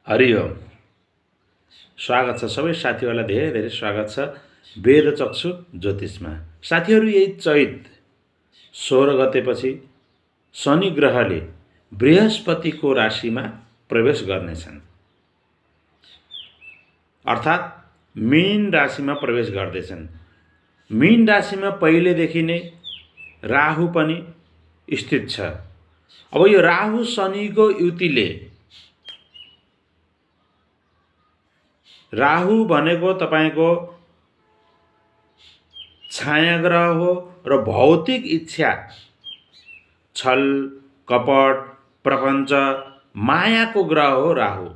हरिओम। स्वागत छ सबै साथीहरूलाई, धेरै धेरै स्वागत छ वेदचक्षु ज्योतिषमा। साथीहरू, यही चैत 16 गतेपछि शनि ग्रहले बृहस्पतिको राशिमा प्रवेश गर्नेछन्, अर्थात् मीन राशिमा प्रवेश गर्दैछन्। मीन राशिमा पहिलेदेखि नै राहु पनि स्थित छ। अब यो राहु शनिको युतिले, राहु भनेको तपाईको छाया ग्रह हो र भौतिक इच्छा, छल कपट, प्रपञ्च, मायाको ग्रह हो राहु।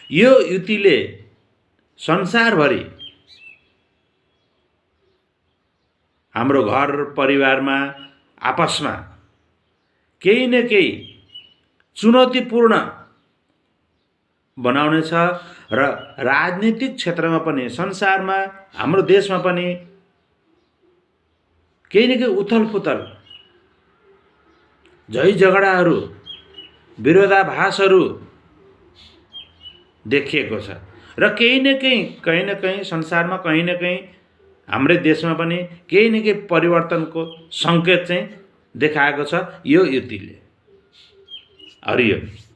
यो युतिले संसारभरि हाम्रो घर परिवारमा आपसमा केही न केही चुनौतीपूर्ण बनाउनेछ र राजनीतिक क्षेत्रमा पनि, संसारमा, हाम्रो देशमा पनि केही न केही उथलपुथल, झै झगडाहरू, विरोधाभासहरू देखिएको छ र कहीँ न कहीँ संसारमा, कहीँ न कहीँ हाम्रै देशमा पनि केही न केही परिवर्तनको सङ्केत चाहिँ देखाएको छ यो युतिले। हरिओम।